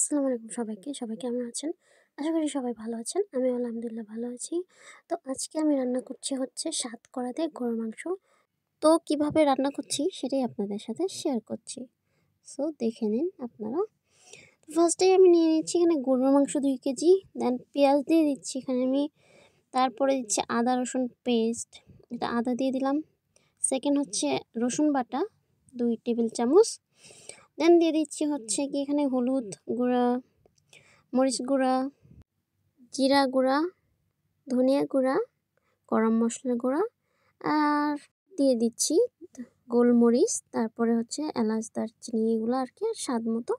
আসসালামু আলাইকুম সবাইকে। সবাই কেমন আছেন? আশা করি সবাই ভালো আছেন। আমি আলহামদুলিল্লাহ ভালো আছি। তো আজকে আমি রান্না করছি হচ্ছে সাতকরা দিয়ে গরুর মাংস। তো কিভাবে রান্না করছি সেটাই আপনাদের সাথে শেয়ার করছি। সো দেখে নিন আপনারা। ফার্স্টেই আমি নিয়ে নিচ্ছি এখানে গরুর মাংস ২ কেজি। দেন পেঁয়াজ দিয়ে দিচ্ছি এখানে আমি। তারপরে দিচ্ছি আদা রসুন পেস্ট। এটা আদা দিয়ে দিলাম। সেকেন্ড হচ্ছে রসুন বাটা ২ টেবিল চামচ। দেন দিয়ে দিচ্ছি হচ্ছে কি এখানে হলুদ গুঁড়া, মরিচ গুঁড়া, জিরা গুঁড়া, ধনিয়া গুঁড়া, গরম মশলা গুঁড়া আর দিয়ে দিচ্ছি গোলমরিচ, তারপরে হচ্ছে এলাচ দারচিনি এগুলো আর কি, স্বাদ মতো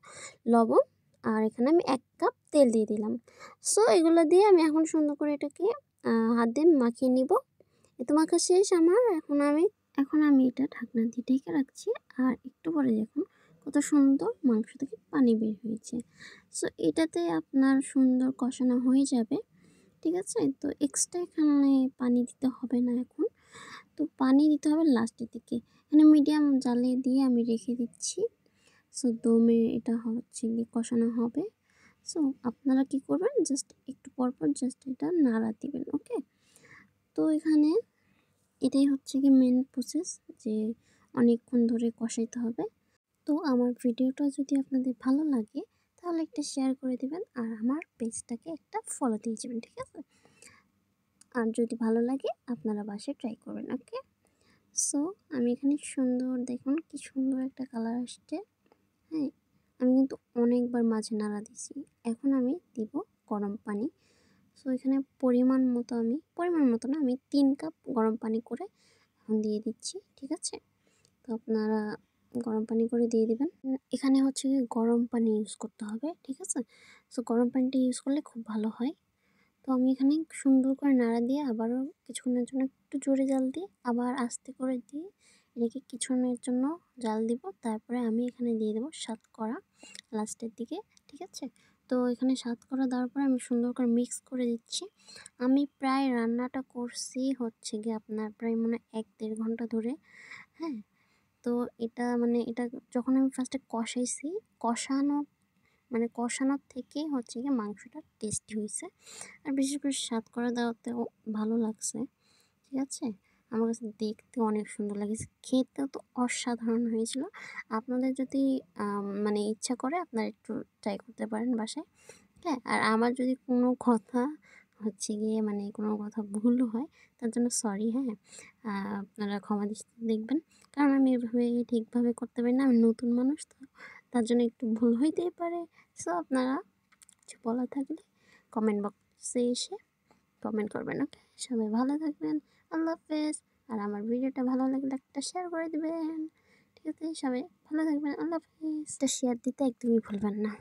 লবণ। আর এখানে আমি ১ কাপ তেল দিয়ে দিলাম। সো এগুলো দিয়ে আমি এখন সুন্দর করে এটাকে হাত দিয়ে মাখিয়ে নিব। এতো মাখা শেষ আমার। এখন আমি এটা ঢাকনা দিয়ে ঢেকে রাখছি। আর একটু পরে দেখুন কত সুন্দর মাংস থেকে পানি বের হয়েছে। সো এটাতে আপনার সুন্দর কষানো হয়ে যাবে, ঠিক আছে? তো এক্সট্রা এখানে পানি দিতে হবে না এখন। তো পানি দিতে হবে লাস্টের দিকে। এখানে মিডিয়াম জালে দিয়ে আমি রেখে দিচ্ছি। সো দমে এটা হচ্ছে গিয়ে কষানো হবে। সো আপনারা কি করবেন, জাস্ট একটু পরপর জাস্ট এটা নাড়া দিবেন, ওকে? তো এখানে এটাই হচ্ছে কি মেন প্রসেস, যে অনেকক্ষণ ধরে কষাইতে হবে। তো আমার ভিডিওটা যদি আপনাদের ভালো লাগে তাহলে একটা শেয়ার করে দিবেন আর আমার পেজটাকে একটা ফলো দিয়ে যাবেন, ঠিক আছে? আর যদি ভালো লাগে আপনারা বাসায় ট্রাই করবেন, ওকে? সো আমি এখানে সুন্দর দেখুন কি সুন্দর একটা কালার আসছে। হ্যাঁ, আমি কিন্তু অনেকবার মাঝে নাড়া দিছি। এখন আমি দিব গরম পানি। সো এখানে পরিমাণ মতো না, আমি ৩ কাপ গরম পানি করে এখন দিয়ে দিচ্ছি, ঠিক আছে? তো আপনারা গরম পানি করে দিয়ে দিবেন। এখানে হচ্ছে গিয়ে গরম পানি ইউজ করতে হবে, ঠিক আছে? সো গরম পানিটা ইউজ করলে খুব ভালো হয়। তো আমি এখানে সুন্দর করে নাড়া দিয়ে আবারও কিছুক্ষণের জন্য একটু জোরে জাল দিয়ে আবার আস্তে করে দিয়ে এটাকে কিছুক্ষণের জন্য জাল দিব। তারপরে আমি এখানে দিয়ে দেবো সাতকরা লাস্টের দিকে, ঠিক আছে? তো এখানে সাতকরা দেওয়ার পরে আমি সুন্দর করে মিক্স করে দিচ্ছি। আমি প্রায় রান্নাটা করছি হচ্ছে গিয়ে আপনার প্রায় মনে হয় ১-১.৫ ঘন্টা ধরে। হ্যাঁ, তো এটা যখন আমি ফার্স্টে কষাইছি, কষানো কষানোর থেকেই হচ্ছে গিয়ে মাংসটা টেস্টি হয়েছে। আর বিশেষ করে সাতকরা দেওয়াতেও ভালো লাগছে, ঠিক আছে? আমার কাছে দেখতে অনেক সুন্দর লাগেছে, খেতেও তো অসাধারণ হয়েছিল। আপনাদের যদি ইচ্ছা করে আপনারা একটু ট্রাই করতে পারেন বাসায়। হ্যাঁ, আর আমার যদি কোনো কথা হচ্ছে গিয়ে কোনো কথা ভুল হয় তার জন্য সরি, হ্যাঁ? আপনারা ক্ষমা দৃষ্টিতে দেখবেন। কারণ আমি এভাবে ঠিকভাবে করতে পারি না। আমি নতুন মানুষ তো, তার জন্য একটু ভুল হইতেই পারে। সো আপনারা কিছু বলার থাকলে কমেন্ট বক্সে এসে কমেন্ট করবেন, ওকে? সবাই ভালো থাকবেন। আল্লাহ হাফেজ। আর আমার ভিডিওটা ভালো লাগলে একটা শেয়ার করে দিবেন, ঠিক আছে? সবাই ভালো থাকবেন। আল্লাহ হাফেজ। একটা শেয়ার দিতে একদমই ভুলবেন না।